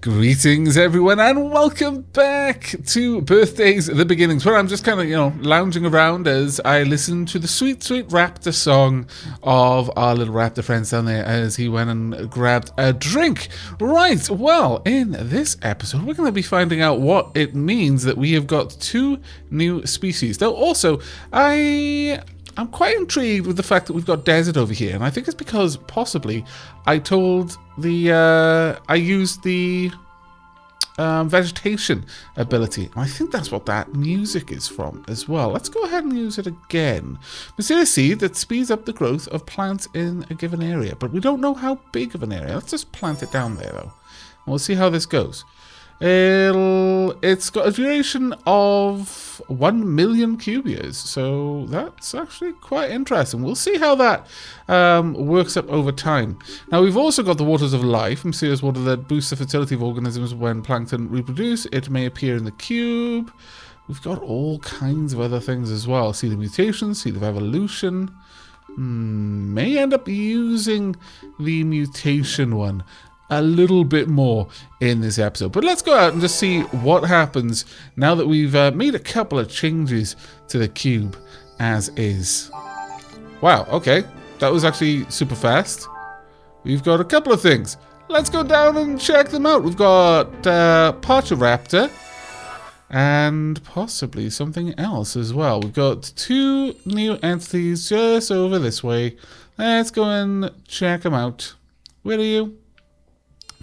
Greetings everyone and welcome back to Birthdays the Beginnings, where I'm just kind of, lounging around as I listen to the sweet, sweet raptor song of our little raptor friends down there as he went and grabbed a drink. Right, well, in this episode we're going to be finding out what it means that we have got two new species. Though also, I'm quite intrigued with the fact that we've got desert over here, and I think it's because possibly I used the vegetation ability, and I think that's what that music is from as well. Let's go ahead and use it again. Mysterious seed that speeds up the growth of plants in a given area, but we don't know how big of an area. Let's just plant it down there though, and we'll see how this goes. It's got a duration of 1 million cube years, so that's actually quite interesting. We'll see how that works up over time. Now, we've also got the waters of life, mysterious water that boosts the fertility of organisms when plankton reproduce. It may appear in the cube. We've got all kinds of other things as well. Seed of mutation, seed of evolution. May end up using the mutation one a little bit more in this episode, but let's go out and just see what happens now that we've made a couple of changes to the cube as is. Wow, okay, that was actually super fast. We've got a couple of things. Let's go down and check them out. We've got Parcheraptor and possibly something else as well. We've got two new entities just over this way. Let's go and check them out. Where are you?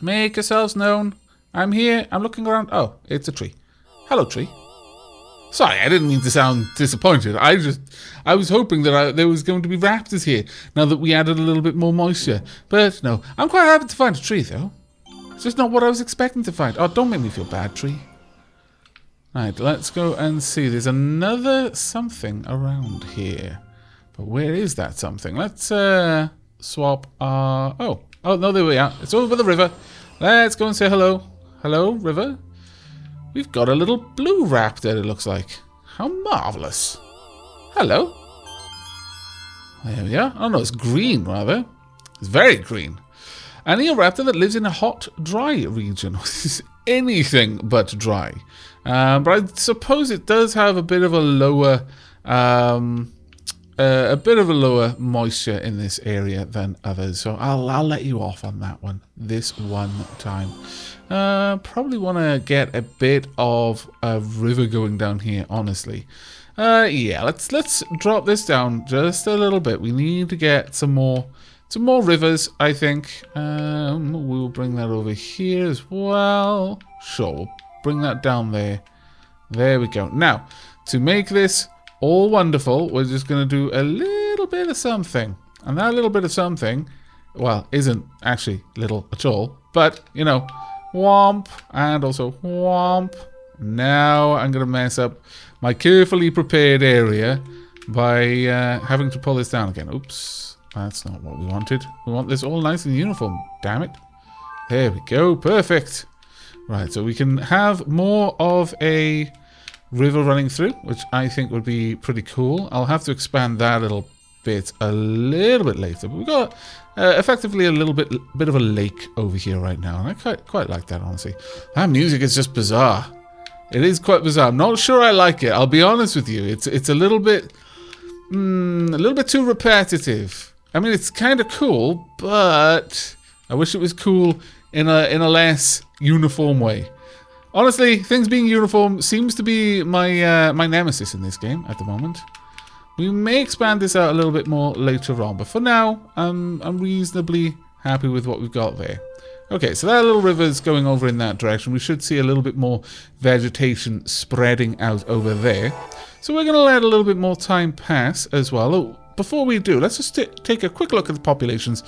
Make yourselves known. I'm here. I'm looking around. Oh, it's a tree. Hello, tree. Sorry, I didn't mean to sound disappointed. I was hoping that there was going to be raptors here now that we added a little bit more moisture. But no, I'm quite happy to find a tree, though. It's just not what I was expecting to find. Oh, don't make me feel bad, tree. Right, let's go and see. There's another something around here. But where is that something? Let's swap our... Oh, no, there we are. It's over the river. Let's go and say hello. Hello, river. We've got a little blue raptor, it looks like. How marvellous. Hello. There we are. Oh, no, it's green, rather. It's very green. An eoraptor that lives in a hot, dry region. This is anything but dry. But I suppose it does have a bit of a lower... moisture in this area than others, so I'll let you off on that one this one time. Probably want to get a bit of a river going down here, honestly. Yeah, let's drop this down just a little bit. We need to get some more rivers, I think. We'll bring that over here as well. Sure, we'll bring that down there. There we go. Now, to make this all wonderful, we're just going to do a little bit of something. And that little bit of something, well, isn't actually little at all. But, whomp, and also whomp. Now I'm going to mess up my carefully prepared area by having to pull this down again. Oops, that's not what we wanted. We want this all nice and uniform, damn it. There we go, perfect. Right, so we can have more of a river running through, which I think would be pretty cool. I'll have to expand that a little bit later, but we've got effectively a little bit of a lake over here right now, and I quite like that, honestly. That music is just bizarre. It is quite bizarre. I'm not sure I like it, I'll be honest with you. It's a little bit too repetitive. I mean, it's kind of cool, but I wish it was cool in a less uniform way. Honestly, things being uniform seems to be my my nemesis in this game at the moment. We may expand this out a little bit more later on, but for now, I'm reasonably happy with what we've got there. Okay, so that little river's going over in that direction. We should see a little bit more vegetation spreading out over there. So we're going to let a little bit more time pass as well. Oh, before we do, let's just take a quick look at the populations.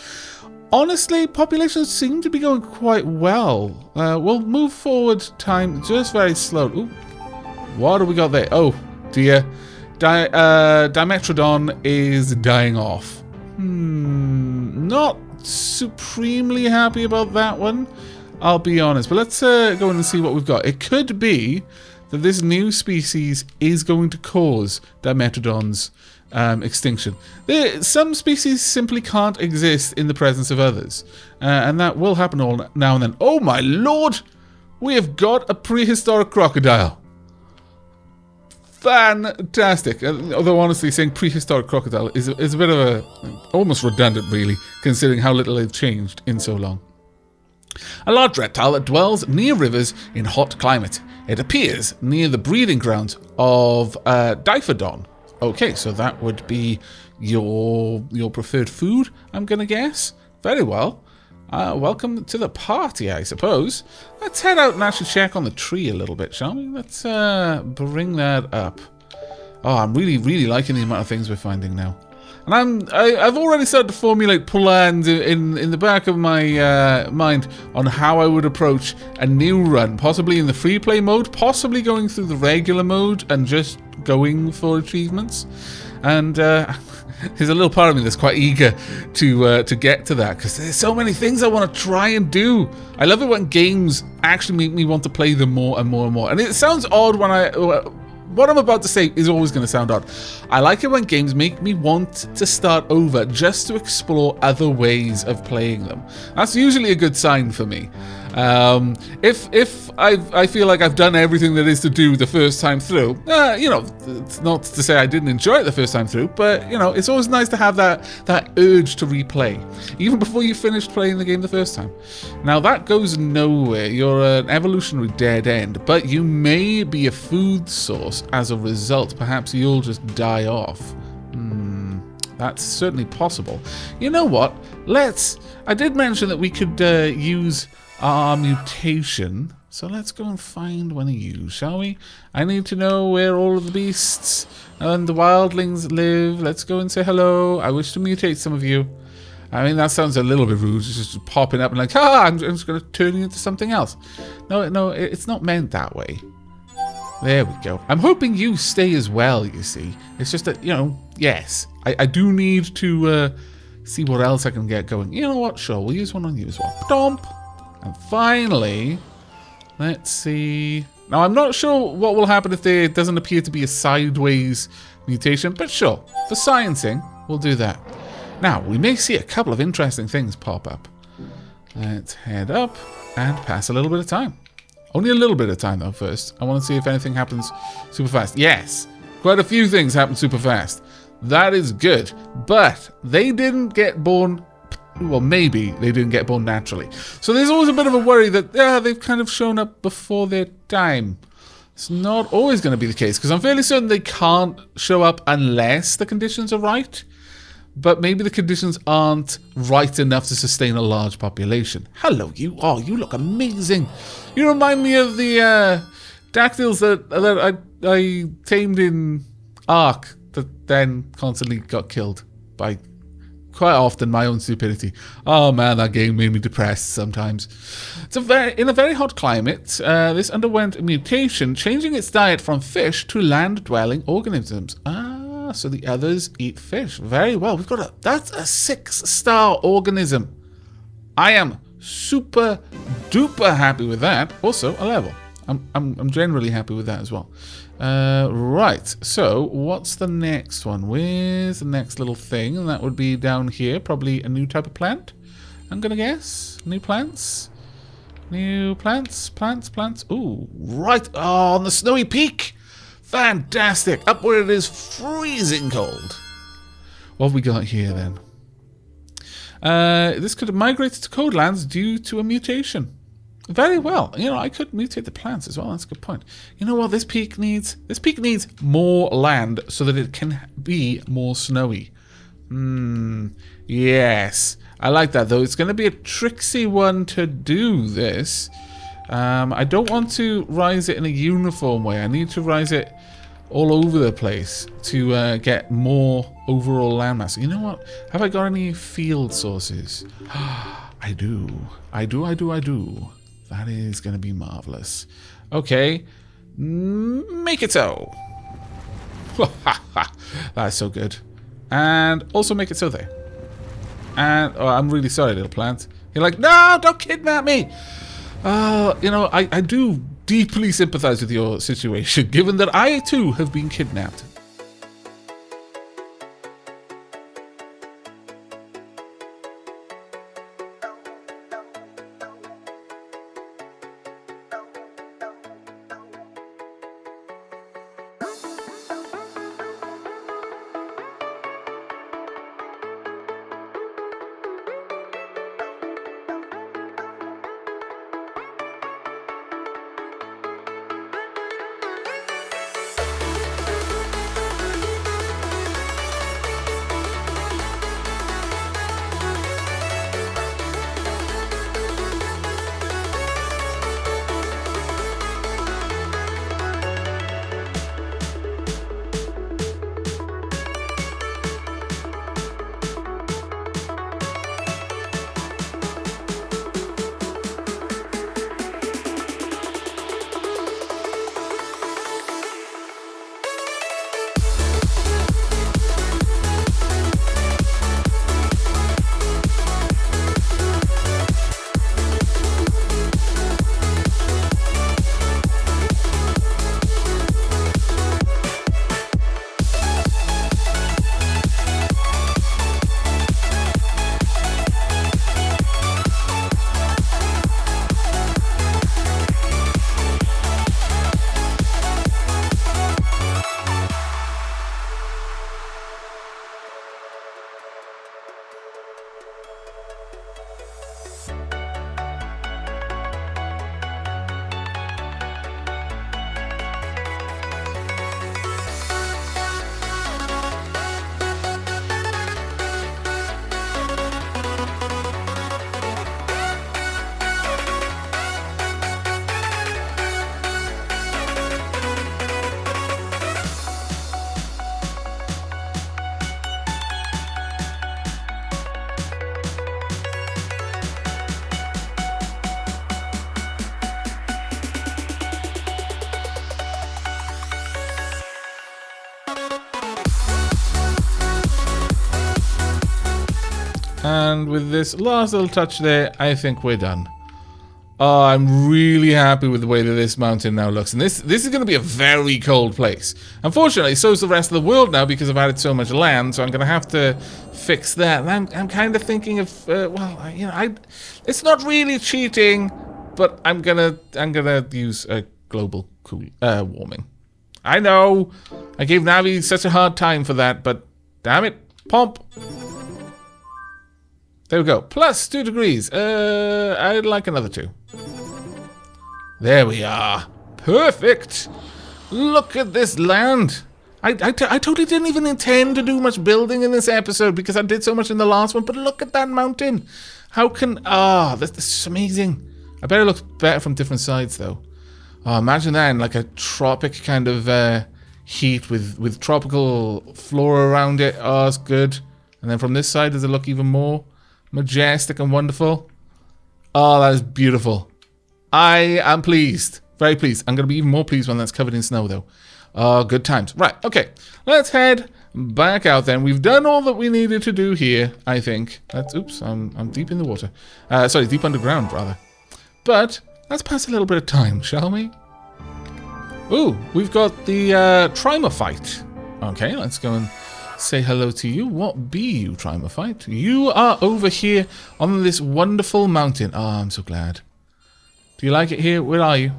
Honestly, populations seem to be going quite well. We'll move forward time just very slow. Ooh, what do we got there? Oh, dear. Dimetrodon is dying off. Not supremely happy about that one, I'll be honest. But let's go in and see what we've got. It could be that this new species is going to cause Dimetrodon's extinction. Some species simply can't exist in the presence of others, and that will happen all now and then. Oh my lord! We have got a prehistoric crocodile. Fantastic. Although honestly, saying prehistoric crocodile is a bit of a almost redundant, really, considering how little they've changed in so long. A large reptile that dwells near rivers in hot climate. It appears near the breeding grounds of Diphrodon. Okay, so that would be your preferred food, I'm gonna guess. Very well. Welcome to the party, I suppose. Let's head out and actually check on the tree a little bit, shall we? Let's bring that up. Oh, I'm really liking the amount of things we're finding now. And I've already started to formulate plans in the back of my mind on how I would approach a new run, possibly in the free play mode, possibly going through the regular mode and just going for achievements. And there's a little part of me that's quite eager to get to that, because there's so many things I want to try and do. I love it when games actually make me want to play them more and more and more. And it sounds odd when what I'm about to say is always going to sound odd. I like it when games make me want to start over just to explore other ways of playing them. That's usually a good sign for me. If I feel like I've done everything there is to do the first time through, you know, it's not to say I didn't enjoy it the first time through, but, you know, it's always nice to have that urge to replay, even before you finished playing the game the first time. Now, that goes nowhere. You're an evolutionary dead end, but you may be a food source as a result. Perhaps you'll just die off. That's certainly possible. You know what? I did mention that we could use our mutation, so let's go and find one of you, shall we? I need to know where all of the beasts and the wildlings live. Let's go and say hello. I wish to mutate some of you. I mean, that sounds a little bit rude, just popping up and like, I'm just going to turn you into something else. No, it's not meant that way. There we go. I'm hoping you stay as well, you see. It's just that, you know, yes, I do need to see what else I can get going. You know what? Sure, we'll use one on you as well. Stomp. And finally, let's see. Now, I'm not sure what will happen if there doesn't appear to be a sideways mutation, but sure, for sciencing, we'll do that. Now, we may see a couple of interesting things pop up. Let's head up and pass a little bit of time. Only a little bit of time, though, first. I want to see if anything happens super fast. Yes, quite a few things happen super fast. That is good, but they didn't get born. Well, maybe they didn't get born naturally. So there's always a bit of a worry that they've kind of shown up before their time. It's not always going to be the case, because I'm fairly certain they can't show up unless the conditions are right. But maybe the conditions aren't right enough to sustain a large population. Hello, you. Oh, you look amazing. You remind me of the dactyls that I tamed in Ark that then constantly got killed by quite often my own stupidity. Oh man, that game made me depressed sometimes. In a very hot climate, this underwent a mutation, changing its diet from fish to land-dwelling organisms. So the others eat fish. Very well. That's a 6-star organism. I am super duper happy with that. Also a level. I'm generally happy with that as well. Right, so what's the next one? Where's the next little thing? And that would be down here, probably a new type of plant, I'm gonna guess. New plants? New plants? Plants? Ooh, right, on the snowy peak! Fantastic! Up where it is freezing cold. What have we got here then? This could have migrated to cold lands due to a mutation. Very well. You know, I could mutate the plants as well. That's a good point. You know what this peak needs? This peak needs more land so that it can be more snowy. Yes. I like that, though. It's going to be a tricksy one to do this. I don't want to rise it in a uniform way. I need to rise it all over the place to get more overall landmass. You know what? Have I got any field sources? I do. That is going to be marvelous. Okay. Make it so. That's so good. And also make it so there. And oh, I'm really sorry, little plant. You're like, no, don't kidnap me. You know, I do deeply sympathize with your situation, given that I too have been kidnapped. And with this last little touch there, I think we're done. Oh, I'm really happy with the way that this mountain now looks. And this is going to be a very cold place. Unfortunately, so is the rest of the world now because I've added so much land. So I'm going to have to fix that. And I'm kind of thinking of, well, you know, it's not really cheating, but I'm gonna use a global warming. I know I gave Navi such a hard time for that, but damn it, pomp. There we go. Plus 2 degrees. I'd like another 2. There we are. Perfect. Look at this land. I totally didn't even intend to do much building in this episode because I did so much in the last one. But look at that mountain. How can... this is amazing. I bet it looks better from different sides, though. Oh, imagine that in like a tropic kind of heat with tropical flora around it. Oh, it's good. And then from this side, does it look even more majestic and wonderful? Oh, that is beautiful. I am pleased. Very pleased. I'm going to be even more pleased when that's covered in snow, though. Oh, good times. Right, okay. Let's head back out then. We've done all that we needed to do here, I think. Oops, I'm deep in the water. Sorry, deep underground, rather. But let's pass a little bit of time, shall we? Ooh, we've got the Trimophyte. Okay, let's go and say hello to you. What be you, Trimophyte? You are over here on this wonderful mountain. Oh, I'm so glad. Do you like it here? Where are you?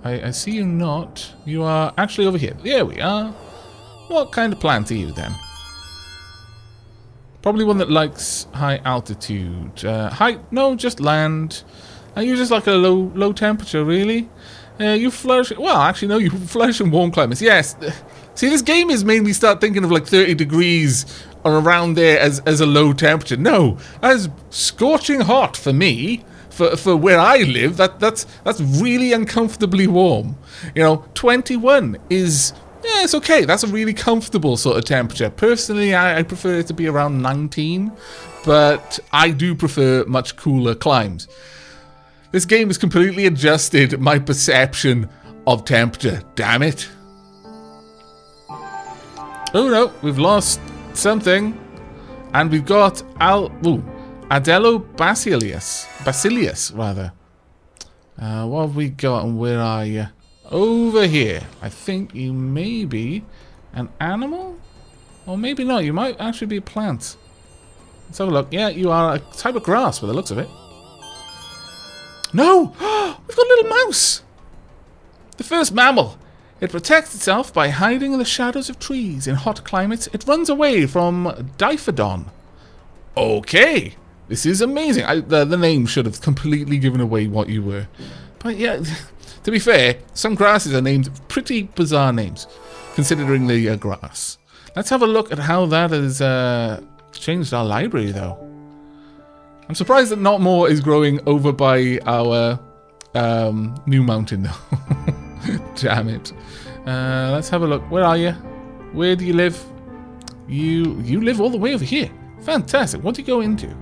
I see you not. You are actually over here. There we are. What kind of plant are you then? Probably one that likes high altitude. Height? No, just land. Are you just like a low temperature, really? You flourish... Well, actually, no, you flourish in warm climates. Yes. See, this game has made me start thinking of like 30 degrees or around there as a low temperature. No, that is scorching hot for me. For where I live, that's really uncomfortably warm. You know, 21 is... Yeah, it's okay. That's a really comfortable sort of temperature. Personally, I prefer it to be around 19. But I do prefer much cooler climes. This game has completely adjusted my perception of temperature. Damn it. Oh no, we've lost something. And we've got Adello Basilius, rather. What have we got and where are you? Over here. I think you may be an animal? Or maybe not. You might actually be a plant. Let's have a look. Yeah, you are a type of grass by the looks of it. No! We've got a little mouse! The first mammal. It protects itself by hiding in the shadows of trees. In hot climates, it runs away from Diphrodon. Okay! This is amazing. The name should have completely given away what you were. But yeah, to be fair, some grasses are named pretty bizarre names, considering the grass. Let's have a look at how that has changed our library, though. I'm surprised that not more is growing over by our new mountain, though. Damn it. Let's have a look. Where are you? Where do you live? You live all the way over here. Fantastic. What do you go into?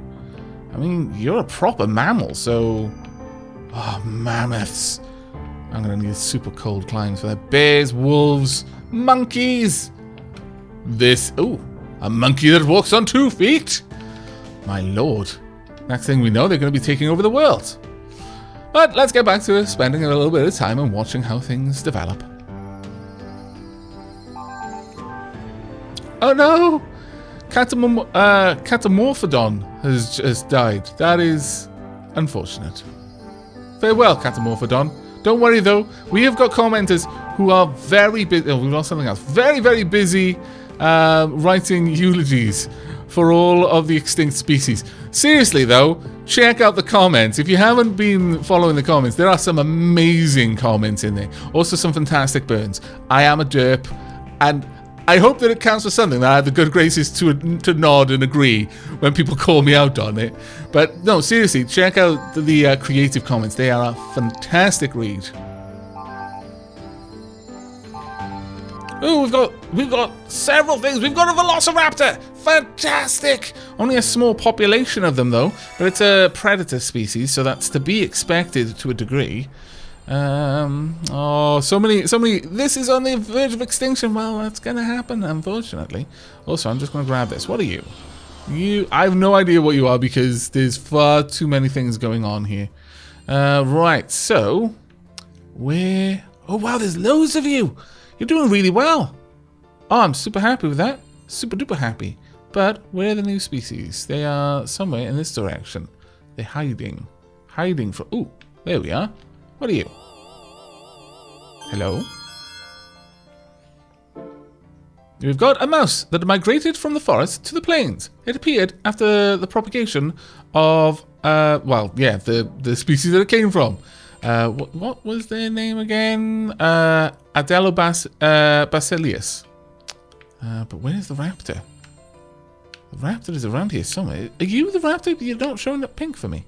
I mean, you're a proper mammal, so... Oh, mammoths. I'm going to need super cold climes for that. Bears, wolves, monkeys. Ooh, a monkey that walks on 2 feet. My lord. Next thing we know, they're going to be taking over the world. But let's get back to spending a little bit of time and watching how things develop. Oh no! Catamorphodon has died. That is unfortunate. Farewell, Catamorphodon. Don't worry though, we have got commenters who are very busy. Oh, we've lost something else. Very, very busy writing eulogies for all of the extinct species. Seriously though, check out the comments. If you haven't been following the comments, there are some amazing comments in there. Also some fantastic burns. I am a derp, and I hope that it counts for something, that I have the good graces to nod and agree when people call me out on it. But no, seriously, check out the creative comments. They are a fantastic read. Oh, we've got several things. We've got a velociraptor. Fantastic. Only a small population of them though, but it's a predator species, so that's to be expected to a degree. Oh, so many. This is on the verge of extinction. Well, that's gonna happen, unfortunately. Also, I'm just gonna grab this. What are you? I have no idea what you are because there's far too many things going on here. Right, so where? Oh wow, there's loads of you. You're doing really well. Oh, I'm super happy with that. Super duper happy. But where are the new species? They are somewhere in this direction. They're hiding. Hiding from... Ooh, there we are. What are you? Hello? We've got a mouse that migrated from the forest to the plains. It appeared after the propagation of, well, yeah, the species that it came from. What was their name again? Basileus. But where's the raptor? The raptor is around here somewhere. Are you the raptor? You're not showing up pink for me.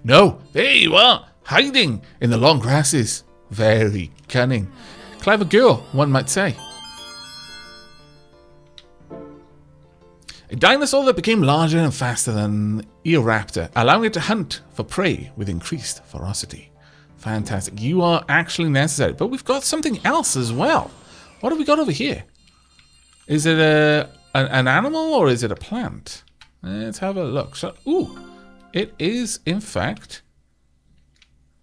No, there you are, hiding in the long grasses. Very cunning. Clever girl, one might say. A dinosaur that became larger and faster than Eoraptor, allowing it to hunt for prey with increased ferocity. Fantastic. You are actually necessary. But we've got something else as well. What have we got over here? Is it an animal or is it a plant? Let's have a look. Ooh, it is, in fact,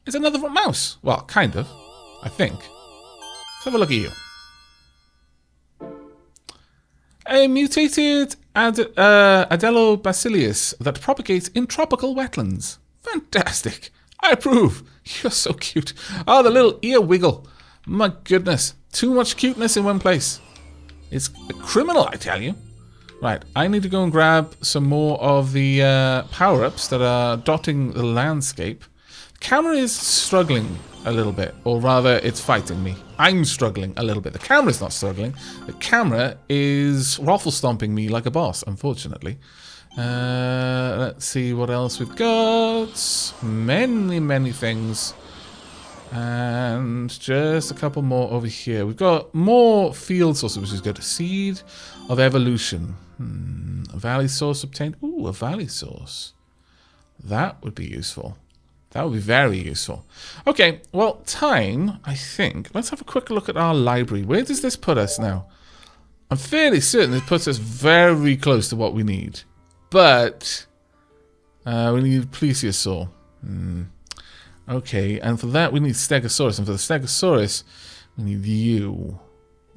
it's another mouse. Well, kind of, I think. Let's have a look at you. A mutated Adelobasileus that propagates in tropical wetlands. Fantastic. I approve. You're so cute. Oh, the little ear wiggle. My goodness. Too much cuteness in one place. It's a criminal, I tell you. Right, I need to go and grab some more of the power-ups that are dotting the landscape. The camera is struggling a little bit, or rather, it's fighting me. I'm struggling a little bit. The camera's not struggling. The camera is raffle-stomping me like a boss, unfortunately. Let's see what else we've got. Many, many things. And just a couple more over here. We've got more field sources, which is good. Seed of evolution. A valley source obtained. Ooh, a valley source. That would be useful. That would be very useful. Okay, well, time, I think. Let's have a quick look at our library. Where does this put us now? I'm fairly certain it puts us very close to what we need. But we need plesiosaur. Okay, and for that we need Stegosaurus. And for the Stegosaurus, we need you.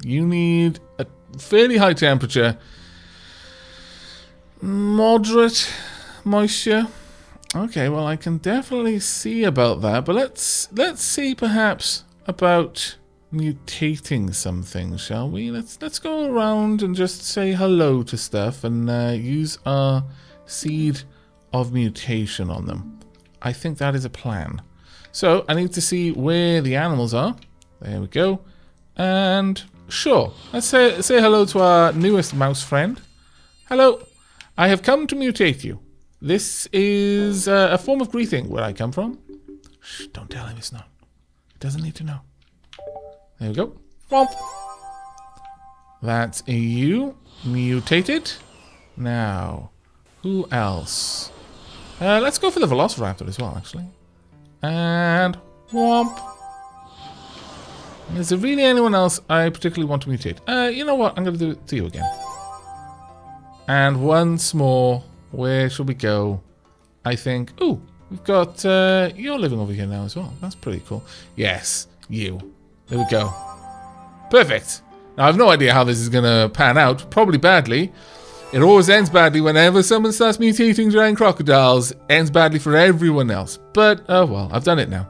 You need a fairly high temperature. Moderate moisture. Okay, well, I can definitely see about that, but let's see perhaps about mutating some things, shall we? Let's go around and just say hello to stuff and use our seed of mutation on them. I think that is a plan. So I need to see where the animals are. There we go. And sure, let's say hello to our newest mouse friend. Hello, I have come to mutate you. This is a form of greeting where I come from. Shh, don't tell him it's not. He doesn't need to know. There we go. Womp. That's you. Mutated. Now, who else? Let's go for the Velociraptor as well, actually. And womp. Is there really anyone else I particularly want to mutate? You know what? I'm going to do it to you again. And once more. Where should we go? I think... Ooh, we've got... you're living over here now as well. That's pretty cool. Yes, you. There we go. Perfect. Now, I have no idea how this is going to pan out. Probably badly. It always ends badly whenever someone starts mutating giant crocodiles. Ends badly for everyone else. But, oh well, I've done it now.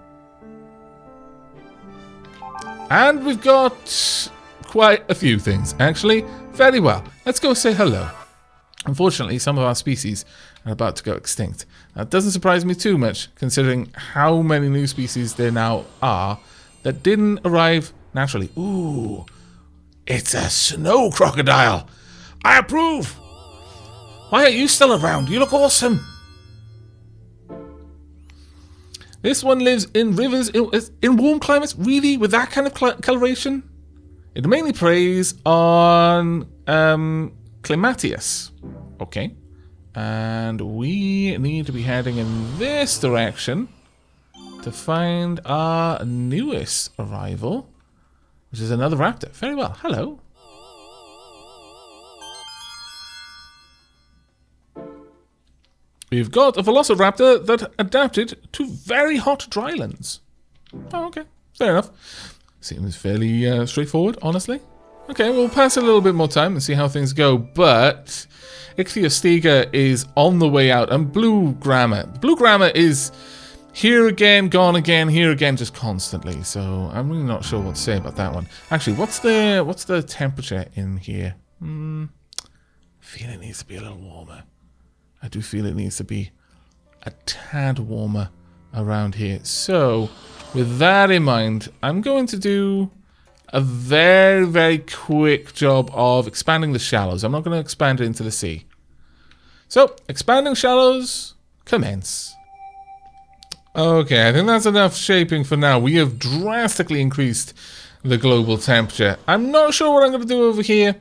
And we've got quite a few things, actually. Very well. Let's go say hello. Unfortunately, some of our species are about to go extinct. That doesn't surprise me too much, considering how many new species there now are that didn't arrive naturally. Ooh, it's a snow crocodile. I approve. Why are you still around? You look awesome. This one lives in rivers in warm climates. Really? With that kind of coloration? It mainly preys on Climatius. Okay. And we need to be heading in this direction to find our newest arrival, which is another raptor. Very well. Hello. We've got a velociraptor that adapted to very hot drylands. Oh, okay. Fair enough. Seems fairly straightforward, honestly. Okay, we'll pass a little bit more time and see how things go, but Ichthyostega is on the way out, and Blue Grammar. Blue Grammar is here again, gone again, here again, just constantly, so I'm really not sure what to say about that one. Actually, what's the temperature in here? I feel it needs to be a little warmer. I do feel it needs to be a tad warmer around here. So, with that in mind, I'm going to do a very, very quick job of expanding the shallows. I'm not going to expand it into the sea. So, expanding shallows, commence. Okay, I think that's enough shaping for now. We have drastically increased the global temperature. I'm not sure what I'm going to do over here.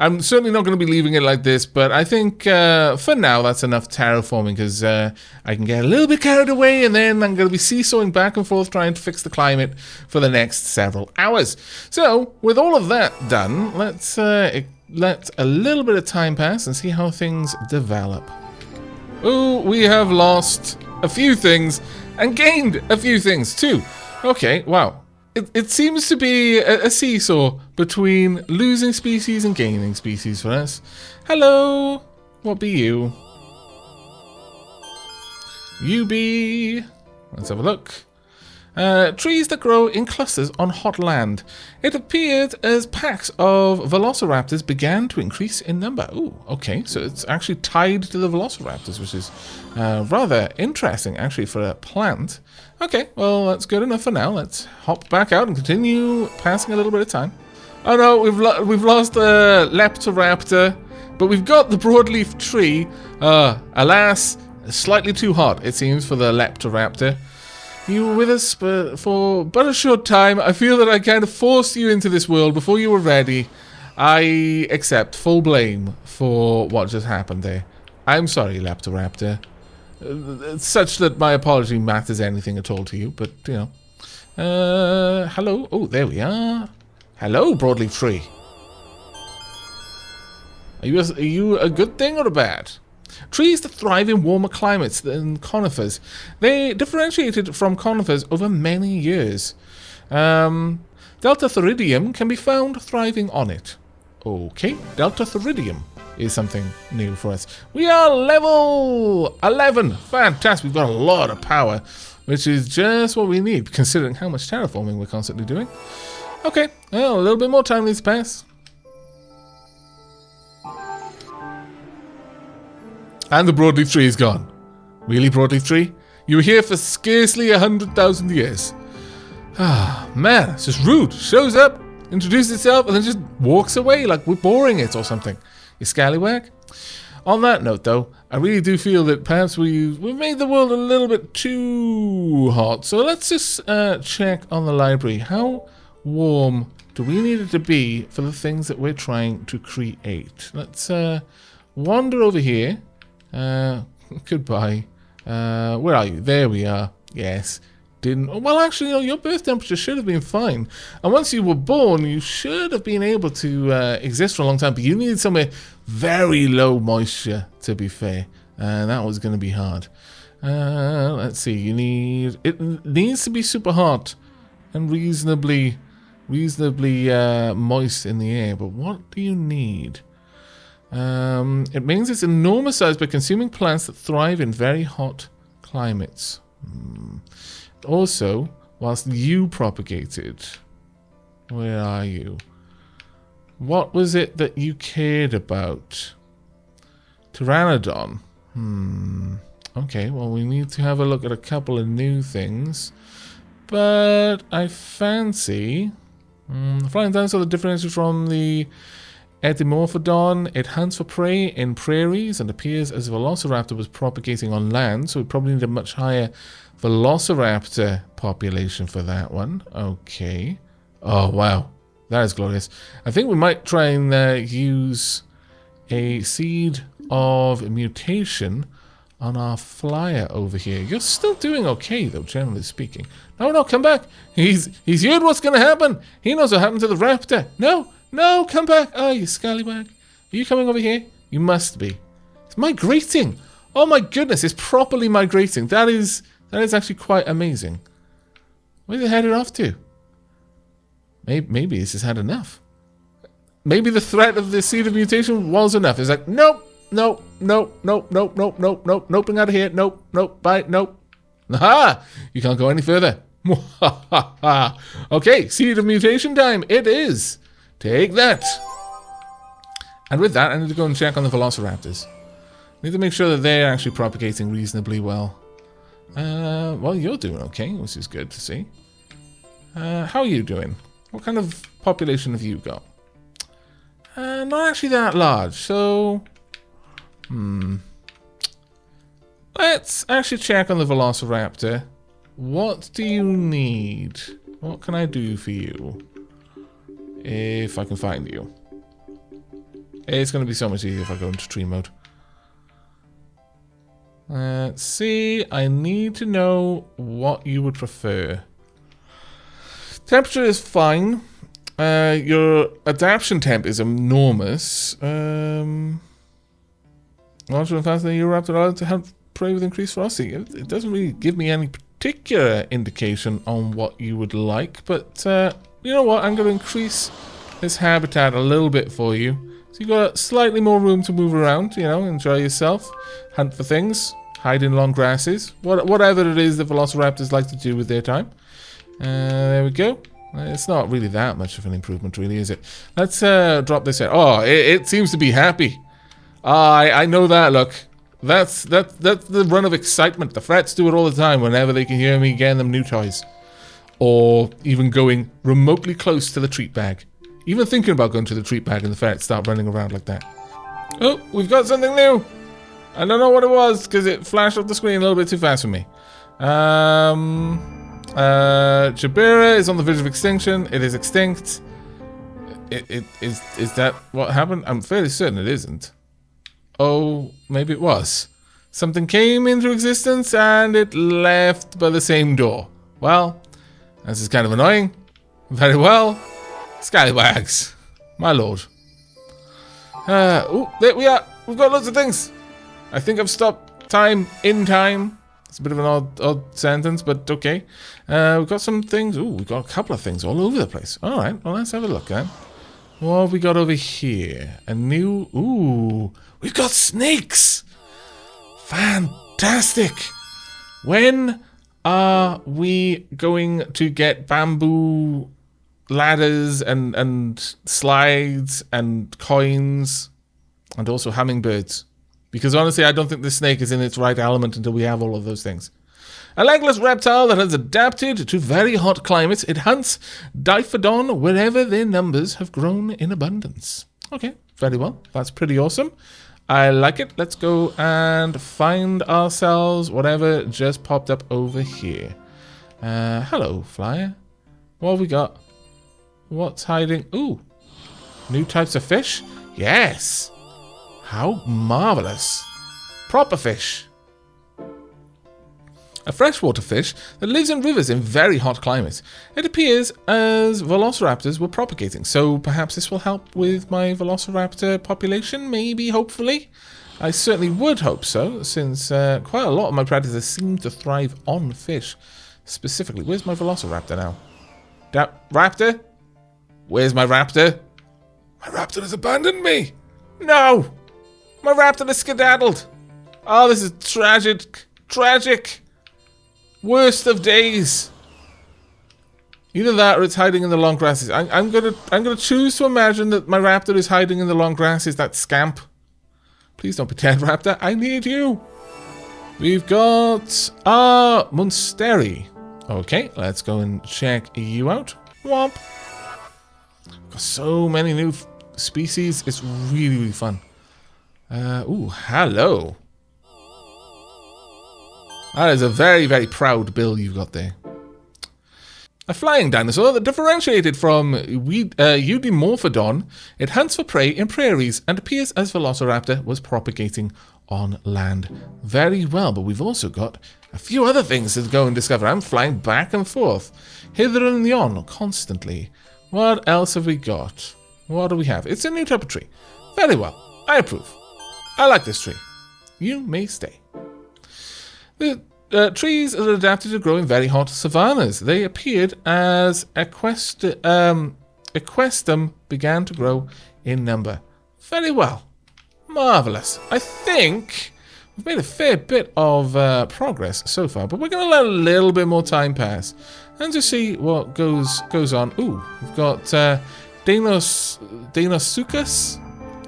I'm certainly not going to be leaving it like this, but I think for now that's enough terraforming, because I can get a little bit carried away, and then I'm going to be seesawing back and forth trying to fix the climate for the next several hours. So, with all of that done, let's let a little bit of time pass and see how things develop. Oh, we have lost a few things and gained a few things too. Okay, wow. It seems to be a seesaw between losing species and gaining species for us. Hello! What be you? You be... Let's have a look. Trees that grow in clusters on hot land. It appeared as packs of velociraptors began to increase in number. Ooh, okay, so it's actually tied to the velociraptors, which is rather interesting, actually, for a plant. Okay, well, that's good enough for now. Let's hop back out and continue passing a little bit of time. Oh no, we've lost the Leptoraptor, but we've got the broadleaf tree. Alas, slightly too hot, it seems, for the Leptoraptor. You were with us for but a short time. I feel that I kind of forced you into this world before you were ready. I accept full blame for what just happened there. I'm sorry, Leptoraptor. Such that my apology matters anything at all to you, but, you know. Hello? Oh, there we are. Hello, broadleaf tree. Are you a good thing or a bad? Trees that thrive in warmer climates than conifers. They differentiated from conifers over many years. Deltatheridium can be found thriving on it. Okay, Deltatheridium is something new for us. We are level 11. Fantastic. We've got a lot of power, which is just what we need, considering how much terraforming we're constantly doing. Okay, well, a little bit more time needs to pass. And the broadleaf tree is gone. Really, broadleaf tree? You were here for scarcely 100,000 years. Ah, man, it's just rude. Shows up, introduces itself, and then just walks away like we're boring it or something. You scallywag? On that note, though, I really do feel that perhaps we've made the world a little bit too hot. So let's just check on the library. How warm do we need it to be for the things that we're trying to create? Let's wander over here. Goodbye. Where are you? There we are. Yes. Well, actually, your birth temperature should have been fine. And once you were born, you should have been able to exist for a long time. But you needed somewhere very low moisture, to be fair. That was going to be hard. Let's see. It needs to be super hot and reasonably moist in the air. But what do you need? It means it's enormous size by consuming plants that thrive in very hot climates. Also, whilst you propagated, where are you? What was it that you cared about? Pteranodon. Okay, well, we need to have a look at a couple of new things. But I fancy... the flying dinosaur that differentiates from the Etymorphodon. It hunts for prey in prairies and appears as a velociraptor was propagating on land, so we probably need a much higher velociraptor population for that one. Okay. Oh, wow. That is glorious. I think we might try and use a seed of mutation on our flyer over here. You're still doing okay, though, generally speaking. No, come back. He's heard what's going to happen. He knows what happened to the raptor. No, come back. Oh, you scallywag. Are you coming over here? You must be. It's migrating. Oh my goodness, it's properly migrating. That is actually quite amazing. Where's it headed off to? Maybe it's just had enough. Maybe the threat of the seed of mutation was enough. It's like, nope, nope, nope, nope, nope, nope, nope, nope, nope, out of here, nope, nope, bye, nope. Aha! You can't go any further. Okay, seed of mutation time. It is. Take that. And with that, I need to go and check on the velociraptors. Need to make sure that they're actually propagating reasonably well. Well, you're doing okay, which is good to see. How are you doing? What kind of population have you got? Not actually that large, so... Let's actually check on the velociraptor. What do you need? What can I do for you? If I can find you. It's going to be so much easier if I go into tree mode. Let's see. I need to know what you would prefer. Temperature is fine. Your adaptation temp is enormous. Larger and faster than Euroraptor allowed to help prey with increased velocity. It doesn't really give me any particular indication on what you would like, but you know what? I'm going to increase this habitat a little bit for you. So you've got slightly more room to move around, you know, enjoy yourself, hunt for things, hide in long grasses, whatever it is that velociraptors like to do with their time. There we go. It's not really that much of an improvement, really, is it? Let's drop this out. Oh, it seems to be happy. I know that, look. That's the run of excitement. The frats do it all the time whenever they can hear me getting them new toys. Or even going remotely close to the treat bag. Even thinking about going to the treat bag and the ferrets start running around like that. Oh, we've got something new. I don't know what it was because it flashed off the screen a little bit too fast for me. Jabira is on the verge of extinction. It is extinct. Is that what happened? I'm fairly certain it isn't. Oh, maybe it was. Something came into existence and it left by the same door. Well, this is kind of annoying. Very well. Scallywags. My lord. Oh, there we are. We've got lots of things. I think I've stopped time in time. It's a bit of an odd sentence, but okay. We've got some things. Ooh, we've got a couple of things all over the place. All right, well, let's have a look then. What have we got over here? A new... Ooh, we've got snakes! Fantastic! When are we going to get bamboo ladders and slides and coins and also hummingbirds? Because honestly, I don't think the snake is in its right element until we have all of those things. A legless reptile that has adapted to very hot climates. It hunts Diphrodon wherever their numbers have grown in abundance. Okay, very well. That's pretty awesome. I like it. Let's go and find ourselves whatever just popped up over here. Hello, flyer. What have we got? What's hiding? Ooh, new types of fish? Yes. How marvelous. Proper fish. A freshwater fish that lives in rivers in very hot climates. It appears as velociraptors were propagating, so perhaps this will help with my velociraptor population, maybe, hopefully. I certainly would hope so, since quite a lot of my predators seem to thrive on fish. Specifically, where's my velociraptor now? Raptor? Where's my raptor? My raptor has abandoned me! No! My raptor has skedaddled! Oh, this is tragic. Tragic! Worst of days. Either that or it's hiding in the long grasses. I'm gonna choose to imagine that my raptor is hiding in the long grasses, that scamp. Please don't be dead, raptor. I need you. We've got Munsteri. Okay, let's go and check you out. Womp. Got so many new species. It's really, really fun. Ooh, hello. That is a very, very proud bill you've got there. A flying dinosaur that differentiated from Eudimorphodon. It hunts for prey in prairies and appears as Velociraptor was propagating on land. Very well, but we've also got a few other things to go and discover. I'm flying back and forth, hither and yon, constantly. What else have we got? What do we have? It's a new type of tree. Very well, I approve. I like this tree. You may stay. The trees are adapted to grow in very hot savannas. They appeared as Equestum began to grow in number. Very well. Marvellous. I think we've made a fair bit of progress so far, but we're going to let a little bit more time pass and just see what goes on. Ooh, we've got Deinosuchus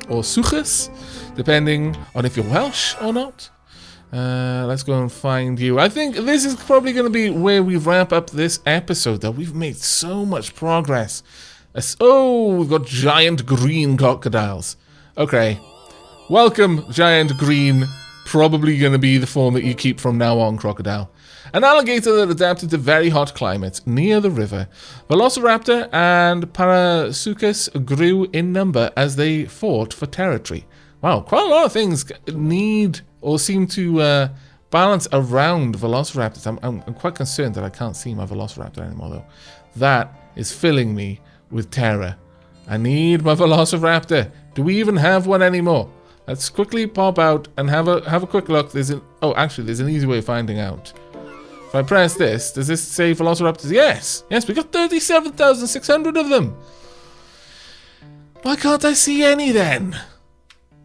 or Suchus, depending on if you're Welsh or not. Let's go and find you. I think this is probably going to be where we wrap up this episode, though. We've made so much progress. Oh, we've got giant green crocodiles. Okay. Welcome, giant green. Probably going to be the form that you keep from now on, crocodile. An alligator that adapted to very hot climates near the river. Velociraptor and Parasuchus grew in number as they fought for territory. Wow, quite a lot of things need or seem to balance around Velociraptors. I'm quite concerned that I can't see my Velociraptor anymore, though. That is filling me with terror. I need my Velociraptor. Do we even have one anymore? Let's quickly pop out and have a quick look. There's an easy way of finding out. If I press this, does this say Velociraptors? Yes, we got 37,600 of them. Why can't I see any then?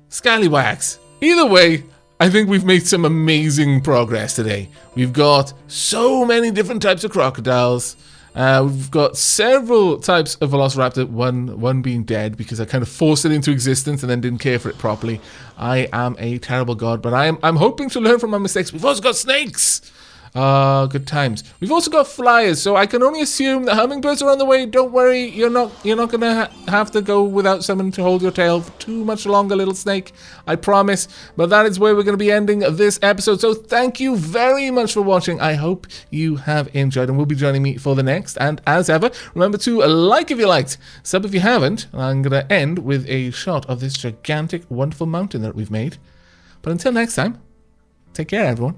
Scallywags. Either way, I think we've made some amazing progress today. We've got so many different types of crocodiles. We've got several types of Velociraptor, one being dead because I kind of forced it into existence and then didn't care for it properly. I am a terrible god, but I'm hoping to learn from my mistakes. We've also got snakes. Good times. We've also got flyers, so I can only assume that hummingbirds are on the way. Don't worry, you're not gonna have to go without someone to hold your tail for too much longer, little snake. I promise. But that is where we're gonna be ending this episode. So thank you very much for watching. I hope you have enjoyed and will be joining me for the next. And as ever, remember to like if you liked, sub if you haven't. And I'm gonna end with a shot of this gigantic, wonderful mountain that we've made. But until next time, take care, everyone.